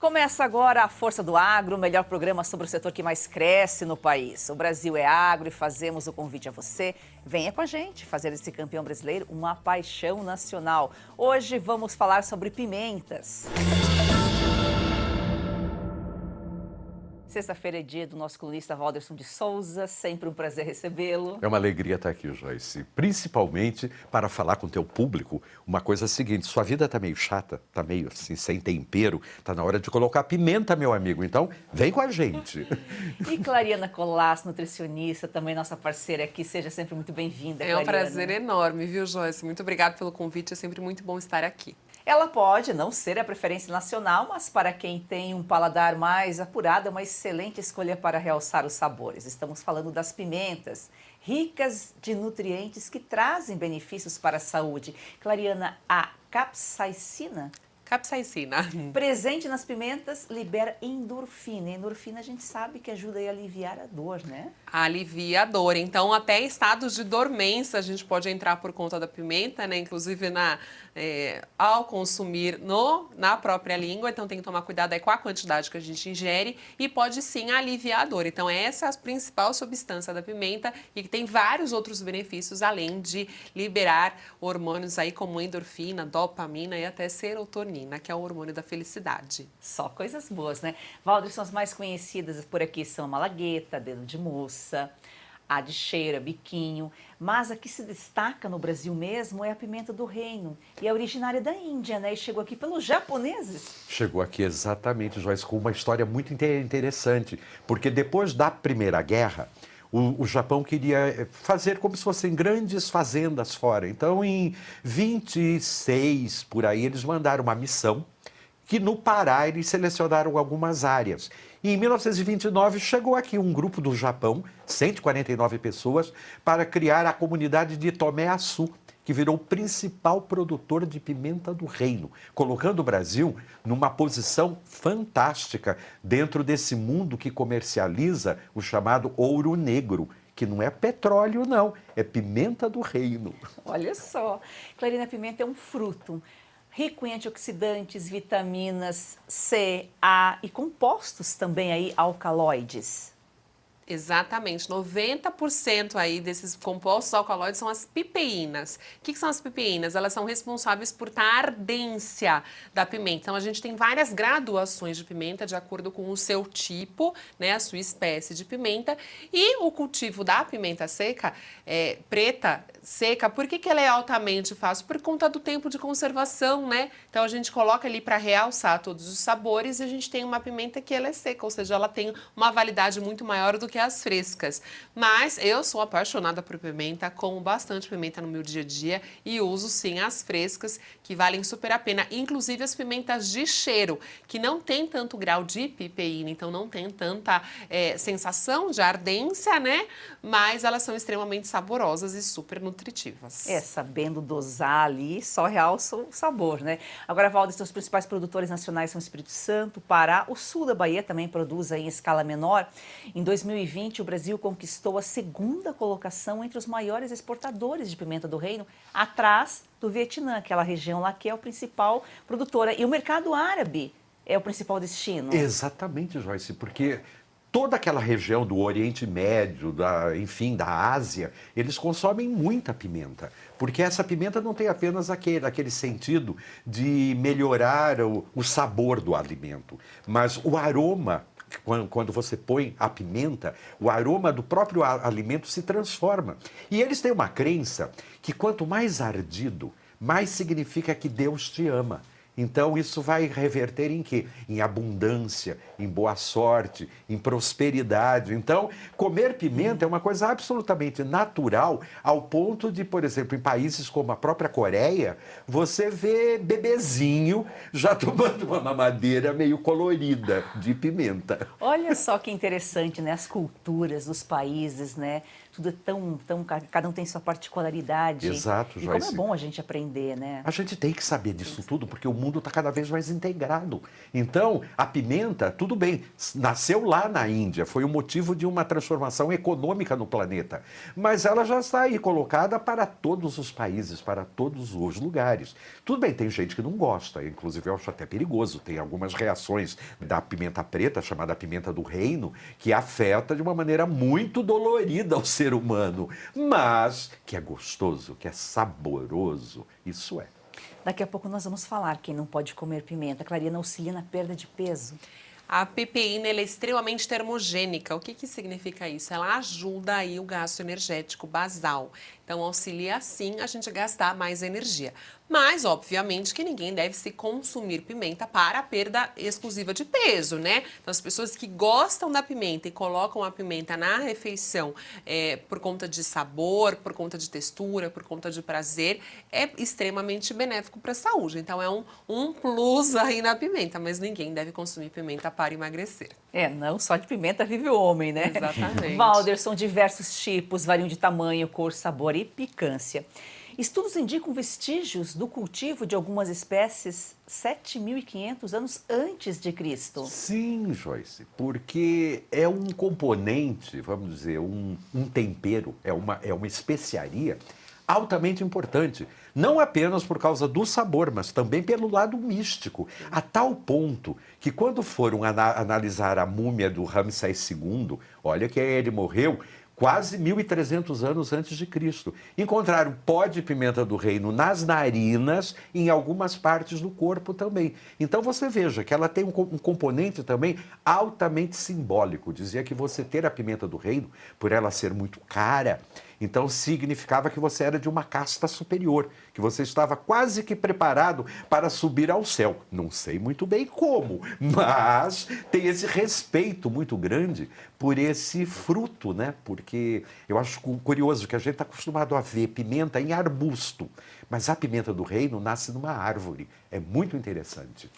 Começa agora a Força do Agro, o melhor programa sobre o setor que mais cresce no país. O Brasil é agro e fazemos o convite a você. Venha com a gente fazer desse campeão brasileiro uma paixão nacional. Hoje vamos falar sobre pimentas. Sexta-feira é dia do nosso colunista Walderson de Souza, sempre um prazer recebê-lo. É uma alegria estar aqui, Joyce, principalmente para falar com o teu público uma coisa seguinte: sua vida está meio chata, está meio assim, sem tempero, está na hora de colocar pimenta, meu amigo, então vem com a gente. E Clariana Colasso, nutricionista, também nossa parceira aqui, seja sempre muito bem-vinda, É um prazer enorme, viu, Joyce? Muito obrigada pelo convite, é sempre muito bom estar aqui. Ela pode não ser a preferência nacional, mas para quem tem um paladar mais apurado, é uma excelente escolha para realçar os sabores. Estamos falando das pimentas, ricas de nutrientes que trazem benefícios para a saúde. Clariana, a capsaicina? Capsaicina. Presente nas pimentas, libera endorfina. E endorfina a gente sabe que ajuda a aliviar a dor, né? Alivia a dor. Então, até estados de dormência a gente pode entrar por conta da pimenta, né? Inclusive ao consumir na própria língua. Então, tem que tomar cuidado aí com a quantidade que a gente ingere e pode sim aliviar a dor. Então, essa é a principal substância da pimenta e que tem vários outros benefícios, além de liberar hormônios aí como endorfina, dopamina e até serotonina, que é o hormônio da felicidade. Só coisas boas, né? Walderson, as mais conhecidas por aqui são a malagueta, dedo de moça, a de cheira, biquinho, mas a que se destaca no Brasil mesmo é a pimenta do reino. E é originária da Índia, né? E chegou aqui pelos japoneses. Chegou aqui exatamente, Joyce, com uma história muito interessante, porque depois da Primeira Guerra, o Japão queria fazer como se fossem grandes fazendas fora. Então, em 26, por aí, eles mandaram uma missão que no Pará eles selecionaram algumas áreas. E em 1929 chegou aqui um grupo do Japão, 149 pessoas, para criar a comunidade de Tomé-Açu, que virou o principal produtor de pimenta do reino, colocando o Brasil numa posição fantástica dentro desse mundo que comercializa o chamado ouro negro, que não é petróleo, não, é pimenta do reino. Olha só, Clarina, a pimenta é um fruto rico em antioxidantes, vitaminas C, A e compostos também aí alcaloides. Exatamente, 90% aí desses compostos alcaloides são as pipeínas. O que são as pipeínas? Elas são responsáveis por a ardência da pimenta. Então, a gente tem várias graduações de pimenta de acordo com o seu tipo, né, a sua espécie de pimenta. E o cultivo da pimenta seca, preta, seca, por que ela é altamente fácil? Por conta do tempo de conservação, né? Então, a gente coloca ali para realçar todos os sabores e a gente tem uma pimenta que ela é seca, ou seja, ela tem uma validade muito maior do que as frescas. Mas eu sou apaixonada por pimenta, como bastante pimenta no meu dia a dia e uso sim as frescas, que valem super a pena. Inclusive as pimentas de cheiro, que não tem tanto grau de pipeína, então não tem tanta sensação de ardência, né? Mas elas são extremamente saborosas e super nutritivas. Sabendo dosar ali, só realça o sabor, né? Agora, Walder, os principais produtores nacionais são o Espírito Santo, Pará, o sul da Bahia também produz aí em escala menor. Em 2020, o Brasil conquistou a segunda colocação entre os maiores exportadores de pimenta do reino, atrás do Vietnã, aquela região lá que é o principal produtora. E o mercado árabe é o principal destino. Exatamente, Joyce, porque toda aquela região do Oriente Médio, enfim, da Ásia, eles consomem muita pimenta, porque essa pimenta não tem apenas aquele sentido de melhorar o sabor do alimento, mas o aroma. Quando você põe a pimenta, o aroma do próprio alimento se transforma. E eles têm uma crença que quanto mais ardido, mais significa que Deus te ama. Então, isso vai reverter em quê? Em abundância, em boa sorte, em prosperidade. Então, comer pimenta é uma coisa absolutamente natural, ao ponto de, por exemplo, em países como a própria Coreia, você vê bebezinho já tomando uma mamadeira meio colorida de pimenta. Olha só que interessante, né? As culturas dos países, né? Tudo é tão, cada um tem sua particularidade. Exato, e Joyce. como é bom a gente aprender, né? A gente tem que saber disso tudo, porque o mundo está cada vez mais integrado. Então, a pimenta, tudo bem, nasceu lá na Índia, foi o motivo de uma transformação econômica no planeta, mas ela já está aí colocada para todos os países, para todos os lugares. Tudo bem, tem gente que não gosta, inclusive eu acho até perigoso, tem algumas reações da pimenta preta, chamada pimenta do reino, que afeta de uma maneira muito dolorida ao ser humano, mas que é gostoso, que é saboroso, isso é. Daqui a pouco nós vamos falar quem não pode comer pimenta. A clariana auxilia na perda de peso. A pipeína ela é extremamente termogênica. O que significa isso? Ela ajuda aí o gasto energético basal. Então, auxilia sim a gente a gastar mais energia. Mas, obviamente, que ninguém deve se consumir pimenta para a perda exclusiva de peso, né? Então, as pessoas que gostam da pimenta e colocam a pimenta na refeição por conta de sabor, por conta de textura, por conta de prazer, é extremamente benéfico para a saúde. Então, é um plus aí na pimenta, mas ninguém deve consumir pimenta para emagrecer. Não só de pimenta vive o homem, né? Exatamente. Valder, são diversos tipos, variam de tamanho, cor, sabor e picância. Estudos indicam vestígios do cultivo de algumas espécies 7.500 anos antes de Cristo. Sim, Joyce, porque é um componente, vamos dizer, um tempero, é uma especiaria altamente importante. Não apenas por causa do sabor, mas também pelo lado místico. A tal ponto que quando foram analisar a múmia do Ramsés II, olha que ele morreu quase 1.300 anos antes de Cristo. Encontraram pó de pimenta do reino nas narinas e em algumas partes do corpo também. Então você veja que ela tem um componente também altamente simbólico. Dizia que você ter a pimenta do reino, por ela ser muito cara, então significava que você era de uma casta superior, que você estava quase que preparado para subir ao céu. Não sei muito bem como, mas tem esse respeito muito grande por esse fruto, né? Porque eu acho curioso que a gente está acostumado a ver pimenta em arbusto, mas a pimenta do reino nasce numa árvore. É muito interessante.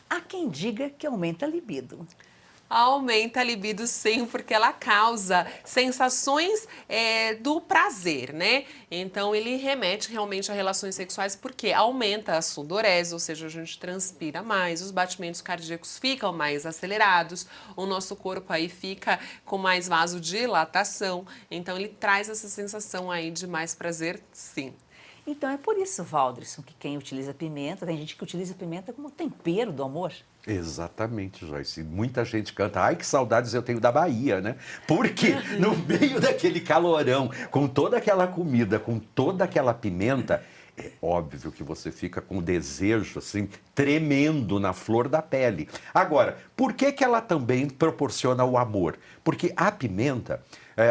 Há quem diga que aumenta a libido. Aumenta a libido sim, porque ela causa sensações do prazer, né? Então ele remete realmente a relações sexuais porque aumenta a sudorese, ou seja, a gente transpira mais, os batimentos cardíacos ficam mais acelerados, o nosso corpo aí fica com mais vasodilatação, então ele traz essa sensação aí de mais prazer, sim. Então é por isso, Valdrisson, que quem utiliza pimenta, tem gente que utiliza pimenta como tempero do amor. Exatamente, Joyce. Muita gente canta, ai que saudades eu tenho da Bahia, né? Porque no meio daquele calorão, com toda aquela comida, com toda aquela pimenta, é óbvio que você fica com desejo, assim, tremendo na flor da pele. Agora, por que ela também proporciona o amor? Porque a pimenta,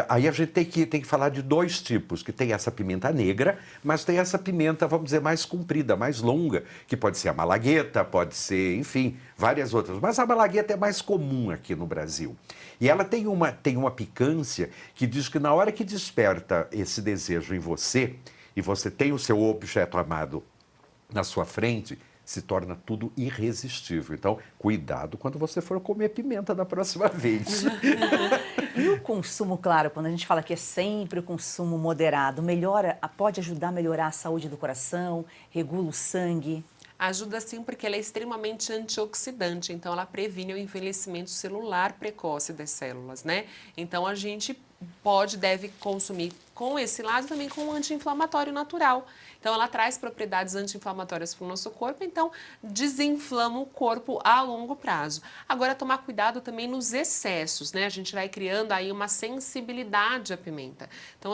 aí a gente tem que falar de dois tipos, que tem essa pimenta negra, mas tem essa pimenta, vamos dizer, mais comprida, mais longa, que pode ser a malagueta, pode ser, enfim, várias outras. Mas a malagueta é mais comum aqui no Brasil. E ela tem uma picância que diz que na hora que desperta esse desejo em você, e você tem o seu objeto amado na sua frente, se torna tudo irresistível. Então, cuidado quando você for comer pimenta da próxima vez. E o consumo, claro, quando a gente fala que é sempre o consumo moderado, pode ajudar a melhorar a saúde do coração, regula o sangue? Ajuda sim porque ela é extremamente antioxidante, então ela previne o envelhecimento celular precoce das células, né? Então a gente deve consumir com esse lado também com um anti-inflamatório natural. Então ela traz propriedades anti-inflamatórias para o nosso corpo, então desinflama o corpo a longo prazo. Agora tomar cuidado também nos excessos, né? A gente vai criando aí uma sensibilidade à pimenta. Então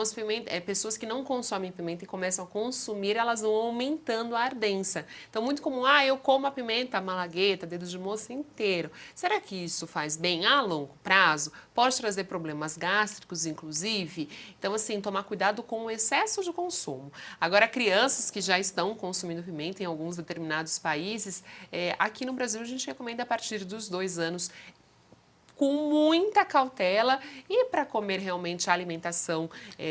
pessoas que não consomem pimenta e começam a consumir, elas vão aumentando a ardência. Então muito comum, eu como a pimenta, a malagueta, dedo de moça inteiro. Será que isso faz bem a longo prazo? Pode trazer problemas gástricos, inclusive. Então assim, tomar cuidado com o excesso de consumo. Agora, crianças que já estão consumindo pimenta em alguns determinados países, aqui no Brasil a gente recomenda a partir dos 2 anos, com muita cautela e para comer realmente a alimentação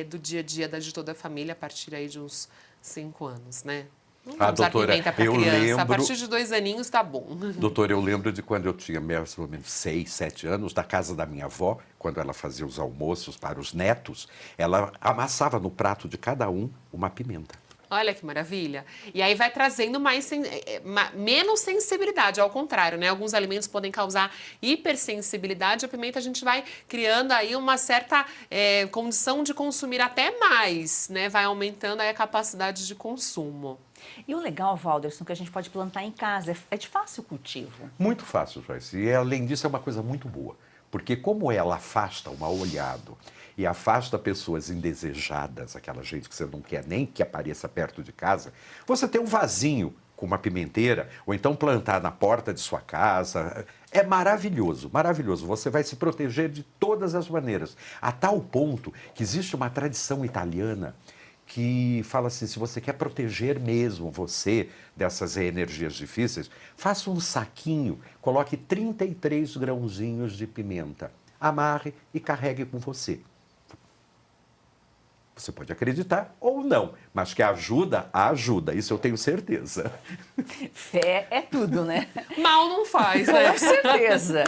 do dia a dia de toda a família a partir aí de uns 5 anos, né? Não vamos usar pimenta para criança, a partir de 2 aninhos tá bom. Doutor, eu lembro de quando eu tinha mais ou menos 6, 7 anos, da casa da minha avó, quando ela fazia os almoços para os netos, ela amassava no prato de cada um uma pimenta. Olha que maravilha. E aí vai trazendo menos sensibilidade, ao contrário, né? Alguns alimentos podem causar hipersensibilidade, a pimenta a gente vai criando aí uma certa condição de consumir até mais, né? Vai aumentando aí a capacidade de consumo. E o legal, Walderson, que a gente pode plantar em casa, é de fácil cultivo. Muito fácil, Joyce. E além disso é uma coisa muito boa, porque como ela afasta o mal-olhado e afasta pessoas indesejadas, aquela gente que você não quer nem que apareça perto de casa, você tem um vasinho com uma pimenteira, ou então plantar na porta de sua casa. É maravilhoso, maravilhoso. Você vai se proteger de todas as maneiras. A tal ponto que existe uma tradição italiana que fala assim, se você quer proteger mesmo você dessas energias difíceis, faça um saquinho, coloque 33 grãozinhos de pimenta, amarre e carregue com você. Você pode acreditar ou não, mas que ajuda, ajuda, isso eu tenho certeza. Fé é tudo, né? Mal não faz, né? Com certeza.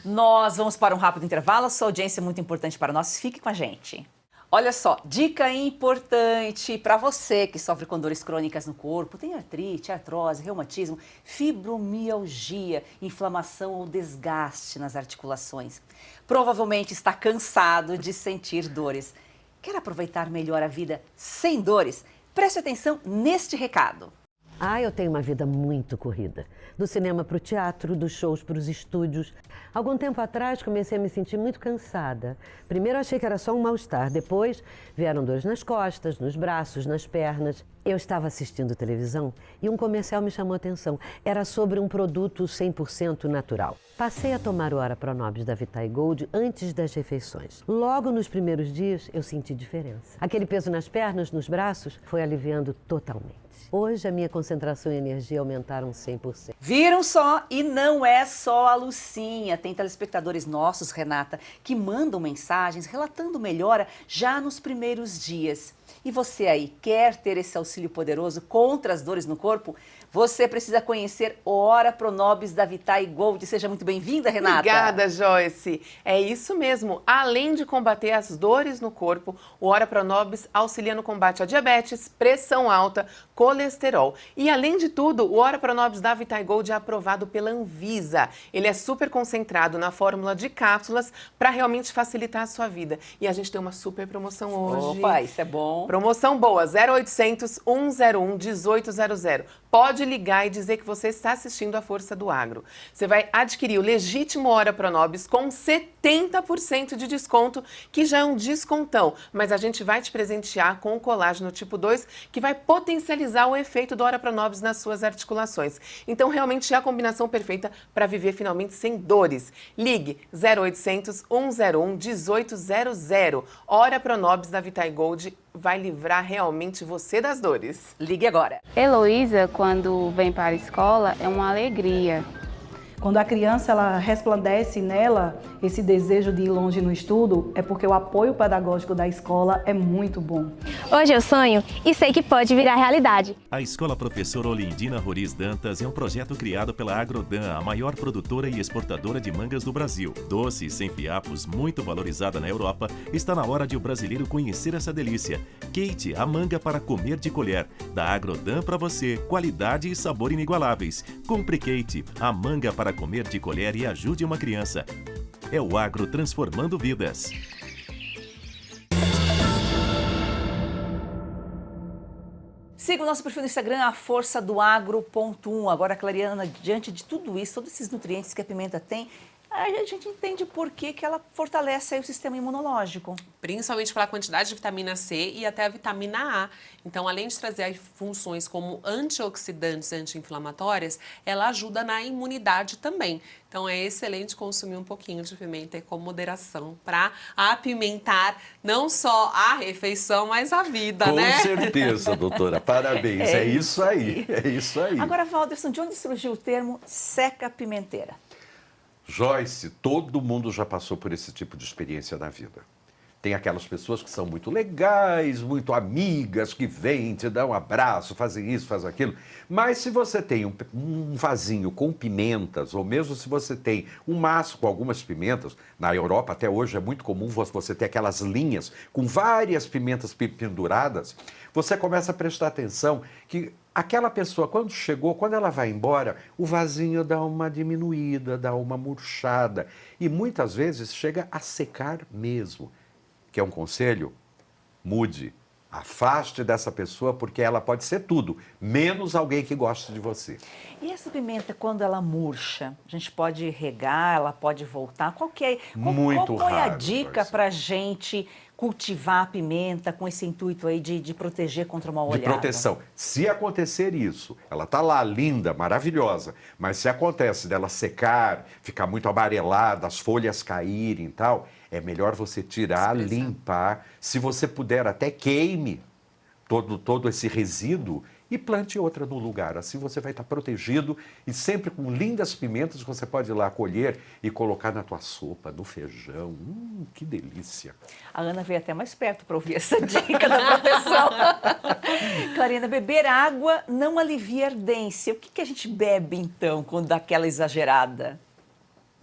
Nós vamos para um rápido intervalo, sua audiência é muito importante para nós, fique com a gente. Olha só, dica importante para você que sofre com dores crônicas no corpo, tem artrite, artrose, reumatismo, fibromialgia, inflamação ou desgaste nas articulações. Provavelmente está cansado de sentir dores. Quer aproveitar melhor a vida sem dores? Preste atenção neste recado. Eu tenho uma vida muito corrida. Do cinema para o teatro, dos shows para os estúdios. Algum tempo atrás comecei a me sentir muito cansada. Primeiro achei que era só um mal-estar. Depois vieram dores nas costas, nos braços, nas pernas. Eu estava assistindo televisão e um comercial me chamou a atenção. Era sobre um produto 100% natural. Passei a tomar o Ora Pronobis da Vitae Gold antes das refeições. Logo nos primeiros dias eu senti diferença. Aquele peso nas pernas, nos braços, foi aliviando totalmente. Hoje a minha concentração e energia aumentaram 100%. Viram só? E não é só a Lucinha. Tem telespectadores nossos, Renata, que mandam mensagens relatando melhora já nos primeiros dias. E você aí, quer ter esse auxílio poderoso contra as dores no corpo? Você precisa conhecer o Ora Pronobis da Vitae Gold. Seja muito bem-vinda, Renata. Obrigada, Joyce. É isso mesmo. Além de combater as dores no corpo, o Ora Pronobis auxilia no combate à diabetes, pressão alta, colesterol. E além de tudo, o Ora Pronobis da Vitae Gold é aprovado pela Anvisa. Ele é super concentrado na fórmula de cápsulas para realmente facilitar a sua vida. E a gente tem uma super promoção hoje. Opa, isso é bom. Promoção boa, 0800 101 1800. Pode ligar e dizer que você está assistindo a Força do Agro. Você vai adquirir o legítimo Ora Pronobis com 70% de desconto, que já é um descontão. Mas a gente vai te presentear com o colágeno tipo 2, que vai potencializar o efeito do Ora Pronobis nas suas articulações. Então, realmente é a combinação perfeita para viver finalmente sem dores. Ligue 0800 101 1800. Ora Pronobis da Vitae Gold vai livrar realmente você das dores. Ligue agora. Heloísa, quando vem para a escola, é uma alegria. Quando a criança ela resplandece nela esse desejo de ir longe no estudo, é porque o apoio pedagógico da escola é muito bom. Hoje eu sonho e sei que pode virar realidade. A Escola Professora Olindina Roriz Dantas é um projeto criado pela Agrodan, a maior produtora e exportadora de mangas do Brasil. Doce e sem fiapos, muito valorizada na Europa, está na hora de o brasileiro conhecer essa delícia. Kate, a manga para comer de colher. Da Agrodan para você, qualidade e sabor inigualáveis. Compre Kate, a manga para comer de colher e ajude uma criança. É o Agro transformando vidas. Siga o nosso perfil no Instagram, a Força do Agro.1. Agora, Clariana, diante de tudo isso, todos esses nutrientes que a pimenta tem, a gente entende por que ela fortalece aí o sistema imunológico. Principalmente pela quantidade de vitamina C e até a vitamina A. Então, além de trazer aí funções como antioxidantes e anti-inflamatórias, ela ajuda na imunidade também. Então, é excelente consumir um pouquinho de pimenta com moderação para apimentar não só a refeição, mas a vida, né? Com certeza, doutora. Parabéns. É isso aí. É isso aí. Agora, Walderson, de onde surgiu o termo seca-pimenteira? Joyce, todo mundo já passou por esse tipo de experiência na vida. Tem aquelas pessoas que são muito legais, muito amigas, que vêm, te dão um abraço, fazem isso, fazem aquilo. Mas se você tem um vasinho com pimentas, ou mesmo se você tem um maço com algumas pimentas, na Europa até hoje é muito comum você ter aquelas linhas com várias pimentas penduradas, você começa a prestar atenção que aquela pessoa, quando chegou, quando ela vai embora, o vasinho dá uma diminuída, dá uma murchada. E muitas vezes chega a secar mesmo. Que é um conselho? Mude. Afaste dessa pessoa porque ela pode ser tudo, menos alguém que goste de você. E essa pimenta, quando ela murcha, a gente pode regar, ela pode voltar? Qual é a dica para a gente cultivar a pimenta com esse intuito aí de proteger contra uma olhada? De proteção. Se acontecer isso, ela está lá linda, maravilhosa, mas se acontece dela secar, ficar muito amarelada, as folhas caírem e tal, é melhor você tirar, limpar. Se você puder, até queime todo esse resíduo e plante outra no lugar. Assim você vai estar protegido e sempre com lindas pimentas que você pode ir lá colher e colocar na tua sopa, no feijão. Que delícia! A Ana veio até mais perto para ouvir essa dica da proteção. Clarina, beber água não alivia ardência. O que a gente bebe, então, quando dá aquela exagerada?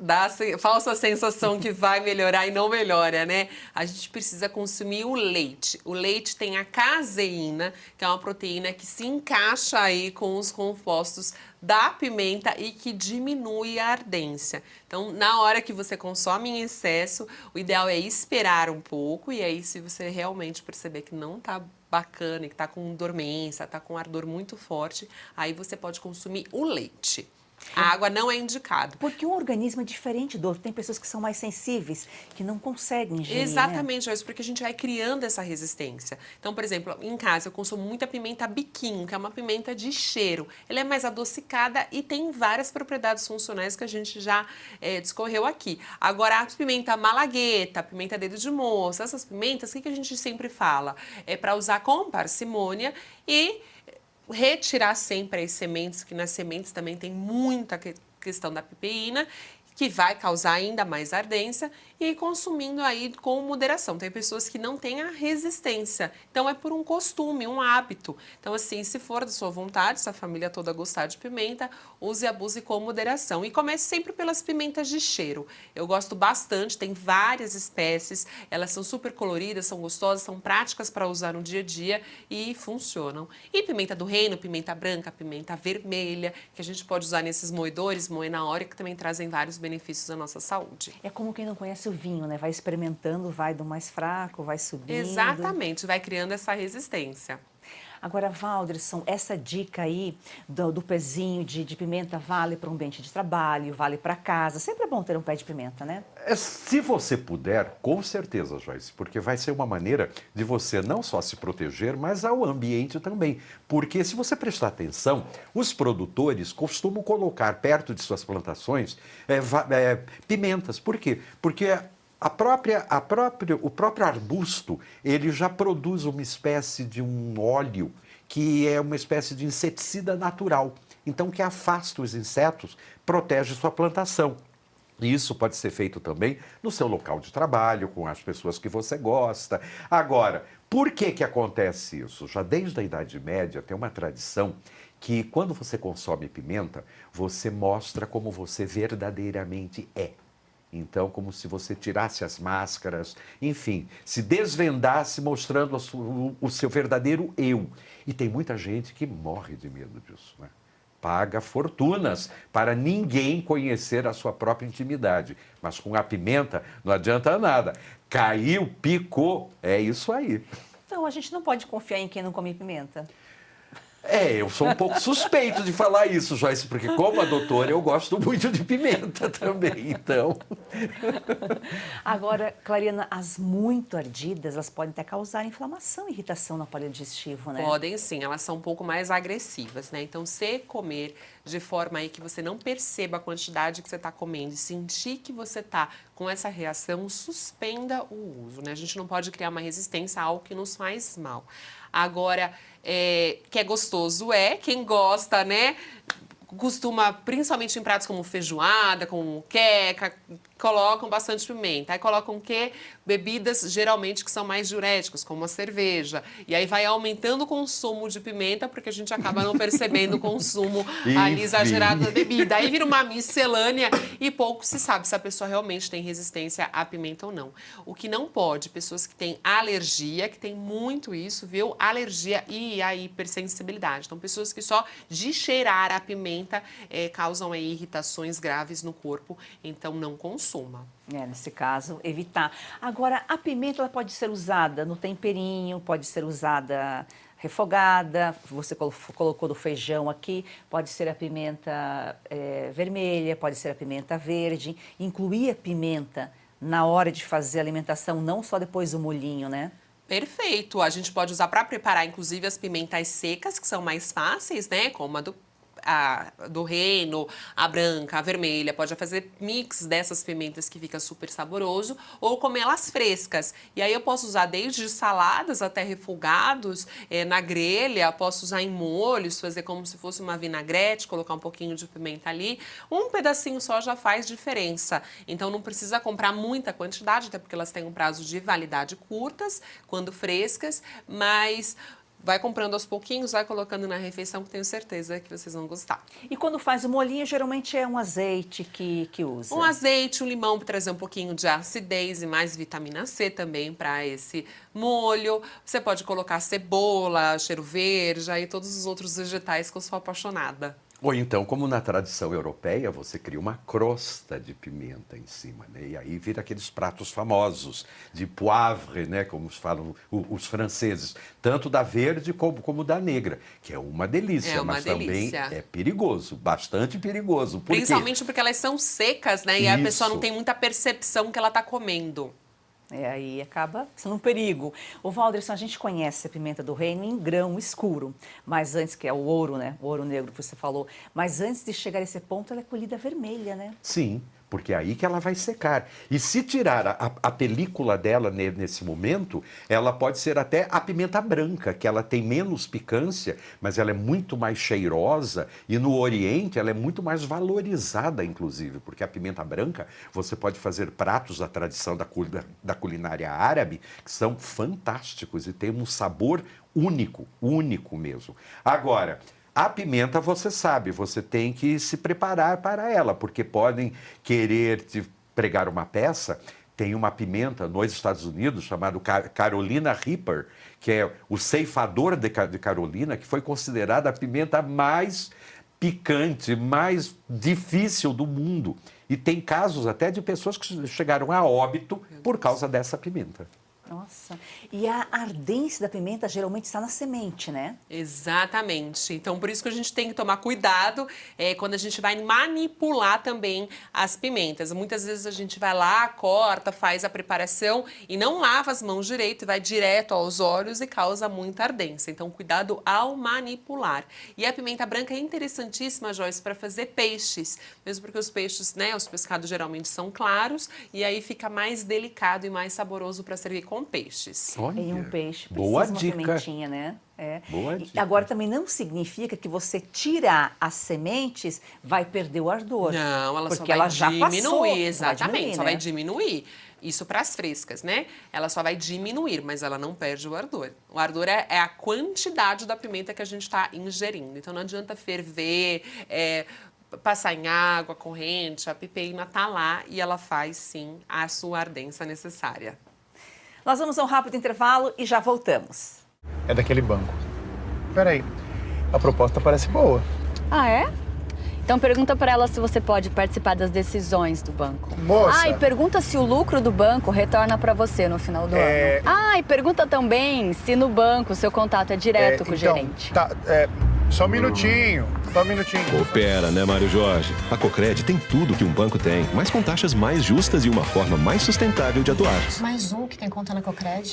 Dá a falsa sensação que vai melhorar e não melhora, né? A gente precisa consumir o leite. O leite tem a caseína, que é uma proteína que se encaixa aí com os compostos da pimenta e que diminui a ardência. Então, na hora que você consome em excesso, o ideal é esperar um pouco e aí se você realmente perceber que não tá bacana, que tá com dormência, tá com ardor muito forte, aí você pode consumir o leite. A água não é indicado. Porque um organismo é diferente do outro. Tem pessoas que são mais sensíveis, que não conseguem ingerir, Exatamente, Joyce, porque a gente vai criando essa resistência. Então, por exemplo, em casa eu consumo muita pimenta biquinho, que é uma pimenta de cheiro. Ela é mais adocicada e tem várias propriedades funcionais que a gente já discorreu aqui. Agora, a pimenta malagueta, pimenta dedo de moça, essas pimentas, o que a gente sempre fala? É para usar com parcimônia e retirar sempre as sementes, que nas sementes também tem muita questão da pipeína, que vai causar ainda mais ardência, e ir consumindo aí com moderação. Tem pessoas que não têm a resistência, então é por um costume, um hábito. Então assim, se for da sua vontade, se a família toda gostar de pimenta, use e abuse com moderação. E comece sempre pelas pimentas de cheiro. Eu gosto bastante, tem várias espécies, elas são super coloridas, são gostosas, são práticas para usar no dia a dia e funcionam. E pimenta do reino, pimenta branca, pimenta vermelha, que a gente pode usar nesses moedores, moer na hora, que também trazem vários benefícios à nossa saúde. É como quem não conhece o vinho, né? Vai experimentando, vai do mais fraco, vai subindo. Exatamente, vai criando essa resistência. Agora, Valderson, essa dica aí do pezinho de pimenta vale para um ambiente de trabalho, vale para casa. Sempre é bom ter um pé de pimenta, né? Se você puder, com certeza, Joyce, porque vai ser uma maneira de você não só se proteger, mas ao ambiente também. Porque se você prestar atenção, os produtores costumam colocar perto de suas plantações pimentas. Por quê? Porque o próprio arbusto, ele já produz uma espécie de um óleo que é uma espécie de inseticida natural. Então, que afasta os insetos, protege sua plantação. E isso pode ser feito também no seu local de trabalho, com as pessoas que você gosta. Agora, por que acontece isso? Já desde a Idade Média tem uma tradição que quando você consome pimenta, você mostra como você verdadeiramente é. Então, como se você tirasse as máscaras, enfim, se desvendasse mostrando o seu verdadeiro eu. E tem muita gente que morre de medo disso, né? Paga fortunas para ninguém conhecer a sua própria intimidade. Mas com a pimenta não adianta nada. Caiu, picou, é isso aí. Então, a gente não pode confiar em quem não come pimenta. Eu sou um pouco suspeito de falar isso, Joyce, porque como a doutora eu gosto muito de pimenta também, então... Agora, Clarina, as muito ardidas, elas podem até causar inflamação e irritação no aparelho digestivo, né? Podem sim, elas são um pouco mais agressivas, né? Então, se comer de forma aí que você não perceba a quantidade que você está comendo e sentir que você está com essa reação, suspenda o uso, né? A gente não pode criar uma resistência a algo que nos faz mal. Agora, que é gostoso quem gosta, né? costuma, principalmente em pratos como feijoada, como queca, colocam bastante pimenta. Aí colocam o quê? Bebidas, geralmente, que são mais diuréticas, como a cerveja. E aí vai aumentando o consumo de pimenta, porque a gente acaba não percebendo o consumo ali exagerado da bebida. Aí vira uma miscelânea e pouco se sabe se a pessoa realmente tem resistência à pimenta ou não. O que não pode, pessoas que têm alergia, que tem muito isso, viu? Alergia e a hipersensibilidade. Então, pessoas que só de cheirar a pimenta causam aí irritações graves no corpo, então não consuma. Nesse caso, evitar. Agora, a pimenta ela pode ser usada no temperinho, pode ser usada refogada, você colocou do feijão aqui, pode ser a pimenta vermelha, pode ser a pimenta verde. Incluir a pimenta na hora de fazer a alimentação, não só depois do molhinho, né? Perfeito. A gente pode usar para preparar, inclusive, as pimentas secas, que são mais fáceis, né? Como a do reino, a branca, a vermelha. Pode fazer mix dessas pimentas que fica super saboroso ou comer elas frescas. E aí eu posso usar desde saladas até refogados, na grelha, posso usar em molhos, fazer como se fosse uma vinagrete, colocar um pouquinho de pimenta ali. Um pedacinho só já faz diferença. Então não precisa comprar muita quantidade, até porque elas têm um prazo de validade curtas, quando frescas, mas vai comprando aos pouquinhos, vai colocando na refeição, que tenho certeza que vocês vão gostar. E quando faz o molhinho, geralmente é um azeite que usa? Um azeite, um limão para trazer um pouquinho de acidez e mais vitamina C também para esse molho. Você pode colocar cebola, cheiro verde e todos os outros vegetais que eu sou apaixonada. Ou então, como na tradição europeia, você cria uma crosta de pimenta em cima, né? E aí vira aqueles pratos famosos de poivre, né? Como falam os franceses, tanto da verde como da negra, que é uma delícia, mas também é perigoso, bastante perigoso. Por Principalmente porque elas são secas, né? E a pessoa não tem muita percepção que ela está comendo. Aí acaba sendo um perigo. O Walderson, a gente conhece a pimenta do reino em grão escuro, mas antes, que é o ouro, né? O ouro negro que você falou. Mas antes de chegar a esse ponto, ela é colhida vermelha, né? Sim, porque é aí que ela vai secar. E se tirar a película dela nesse momento, ela pode ser até a pimenta branca, que ela tem menos picância, mas ela é muito mais cheirosa, e no Oriente ela é muito mais valorizada, inclusive, porque a pimenta branca, você pode fazer pratos da tradição da culinária árabe, que são fantásticos e tem um sabor único mesmo. Agora, a pimenta, você sabe, você tem que se preparar para ela, porque podem querer te pregar uma peça. Tem uma pimenta nos Estados Unidos chamada Carolina Reaper, que é o ceifador de Carolina, que foi considerada a pimenta mais picante, mais difícil do mundo. E tem casos até de pessoas que chegaram a óbito por causa dessa pimenta. Nossa, e a ardência da pimenta geralmente está na semente, né? Exatamente. Então, por isso que a gente tem que tomar cuidado quando a gente vai manipular também as pimentas. Muitas vezes a gente vai lá, corta, faz a preparação e não lava as mãos direito e vai direto aos olhos e causa muita ardência. Então, cuidado ao manipular. E a pimenta branca é interessantíssima, Joyce, para fazer peixes. Mesmo porque os peixes, né, os pescados geralmente são claros e aí fica mais delicado e mais saboroso para servir com peixes. Olha, em um peixe precisa boa uma dica. pimentinha, né? Boa E dica. agora também não significa que você tirar as sementes vai perder o ardor. Não, ela porque só vai ela já diminuir, passou, exatamente, só vai né? diminuir. Isso para as frescas, né? Ela só vai diminuir, mas ela não perde o ardor. O ardor é a quantidade da pimenta que a gente está ingerindo. Então não adianta ferver, passar em água corrente, a pipeína tá lá e ela faz sim a sua ardência necessária. Nós vamos a um rápido intervalo e já voltamos. É daquele banco. Peraí, a proposta parece boa. Ah, é? Então pergunta para ela se você pode participar das decisões do banco. Moça! E pergunta se o lucro do banco retorna para você no final do ano. E pergunta também se no banco o seu contato é direto com o gerente. Tá, só um minutinho. Coopera, né, Mário Jorge? A Cocred tem tudo que um banco tem, mas com taxas mais justas e uma forma mais sustentável de atuar. Mais um que tem conta na Cocred?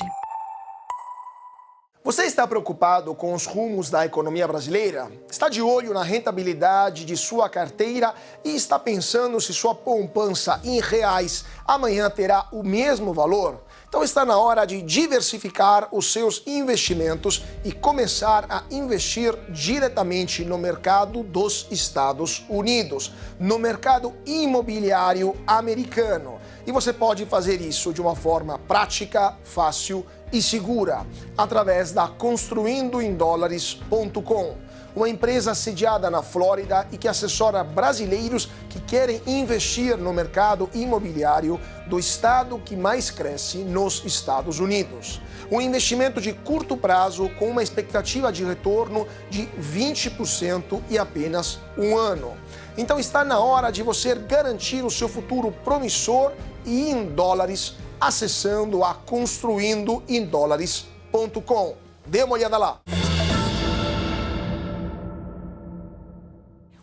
Você está preocupado com os rumos da economia brasileira? Está de olho na rentabilidade de sua carteira e está pensando se sua poupança em reais amanhã terá o mesmo valor? Então está na hora de diversificar os seus investimentos e começar a investir diretamente no mercado dos Estados Unidos, no mercado imobiliário americano. E você pode fazer isso de uma forma prática, fácil e segura, através da construindoemdólares.com. Uma empresa sediada na Flórida e que assessora brasileiros que querem investir no mercado imobiliário do estado que mais cresce nos Estados Unidos. Um investimento de curto prazo com uma expectativa de retorno de 20% e apenas um ano. Então está na hora de você garantir o seu futuro promissor e em dólares acessando a construindoemdólares.com. Dê uma olhada lá.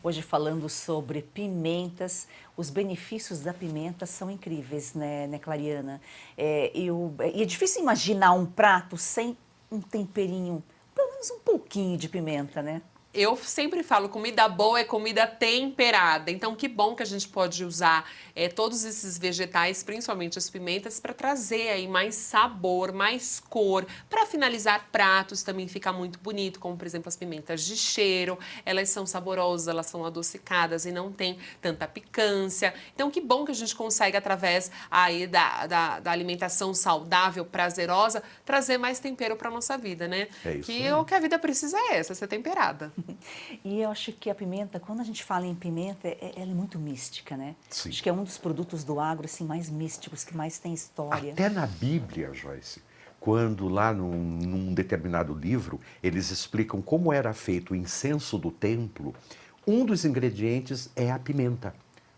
Hoje falando sobre pimentas, os benefícios da pimenta são incríveis, né Clariana? E é difícil imaginar um prato sem um temperinho, pelo menos um pouquinho de pimenta, né? Eu sempre falo, comida boa é comida temperada. Então, que bom que a gente pode usar todos esses vegetais, principalmente as pimentas, para trazer aí mais sabor, mais cor. Para finalizar pratos também fica muito bonito, como, por exemplo, as pimentas de cheiro. Elas são saborosas, elas são adocicadas e não tem tanta picância. Então, que bom que a gente consegue, através aí da alimentação saudável, prazerosa, trazer mais tempero para nossa vida, né? É isso. Que o que a vida precisa é essa, ser temperada. E eu acho que a pimenta, quando a gente fala em pimenta, ela é muito mística, né? Sim. Acho que é um dos produtos do agro assim, mais místicos, que mais tem história. Até na Bíblia, Joyce, quando lá num determinado livro, eles explicam como era feito o incenso do templo, um dos ingredientes é a pimenta.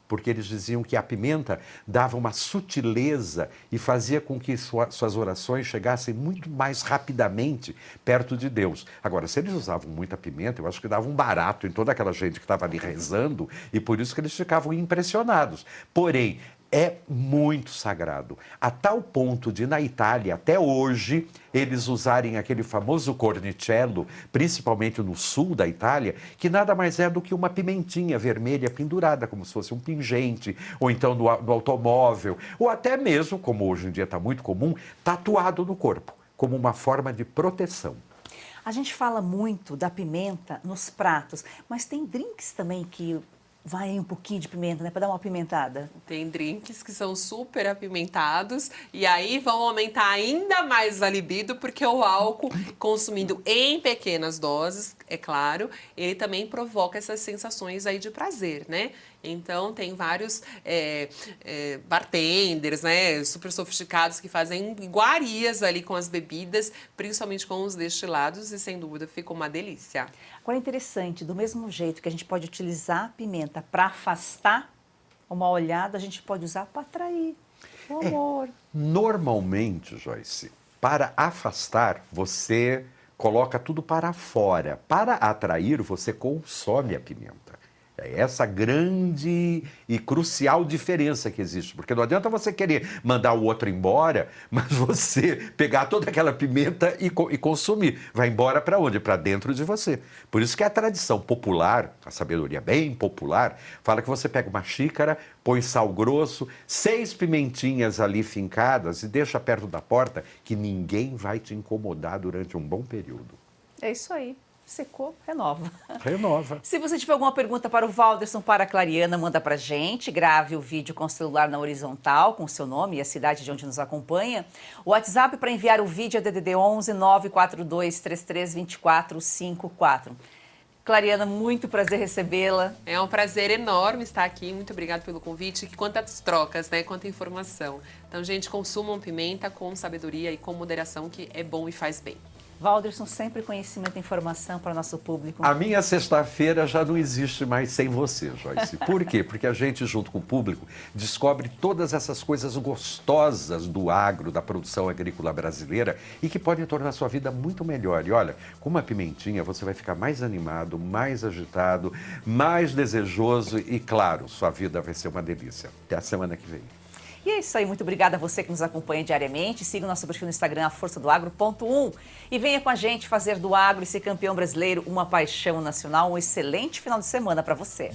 Porque eles diziam que a pimenta dava uma sutileza e fazia com que suas orações chegassem muito mais rapidamente perto de Deus. Agora, se eles usavam muita pimenta, eu acho que dava um barato em toda aquela gente que estava ali rezando e por isso que eles ficavam impressionados. Porém, é muito sagrado, a tal ponto de, na Itália, até hoje, eles usarem aquele famoso cornicello, principalmente no sul da Itália, que nada mais é do que uma pimentinha vermelha pendurada, como se fosse um pingente, ou então no automóvel, ou até mesmo, como hoje em dia está muito comum, tatuado no corpo, como uma forma de proteção. A gente fala muito da pimenta nos pratos, mas tem drinks também que vai um pouquinho de pimenta, né? Para dar uma apimentada. Tem drinks que são super apimentados e aí vão aumentar ainda mais a libido, porque o álcool, consumindo em pequenas doses, é claro, ele também provoca essas sensações aí de prazer, né? Então, tem vários bartenders, né, super sofisticados que fazem iguarias ali com as bebidas, principalmente com os destilados e, sem dúvida, fica uma delícia. Agora, é interessante, do mesmo jeito que a gente pode utilizar a pimenta para afastar uma olhada, a gente pode usar para atrair o amor. Normalmente, Joyce, para afastar, você coloca tudo para fora. Para atrair, você consome a pimenta. É essa grande e crucial diferença que existe, porque não adianta você querer mandar o outro embora, mas você pegar toda aquela pimenta e consumir. Vai embora para onde? Para dentro de você. Por isso que a tradição popular, a sabedoria bem popular, fala que você pega uma xícara, põe sal grosso, 6 pimentinhas ali fincadas e deixa perto da porta, que ninguém vai te incomodar durante um bom período. É isso aí. Secou, renova. Renova. Se você tiver alguma pergunta para o Valderson, para a Clariana, manda para a gente. Grave o vídeo com o celular na horizontal, com o seu nome e a cidade de onde nos acompanha. O WhatsApp para enviar o vídeo é DDD 11 942 33 24 54. Clariana, muito prazer recebê-la. É um prazer enorme estar aqui. Muito obrigada pelo convite. Quantas trocas, né? Quanta informação. Então, gente, consumam pimenta com sabedoria e com moderação, que é bom e faz bem. Valderson, sempre conhecimento e informação para o nosso público. A minha sexta-feira já não existe mais sem você, Joyce. Por quê? Porque a gente, junto com o público, descobre todas essas coisas gostosas do agro, da produção agrícola brasileira e que podem tornar a sua vida muito melhor. E olha, com uma pimentinha você vai ficar mais animado, mais agitado, mais desejoso e, claro, sua vida vai ser uma delícia. Até a semana que vem. E é isso aí, muito obrigada a você que nos acompanha diariamente. Siga o nosso perfil no Instagram, aforçadoagro.1. E venha com a gente fazer do agro e ser campeão brasileiro uma paixão nacional. Um excelente final de semana para você.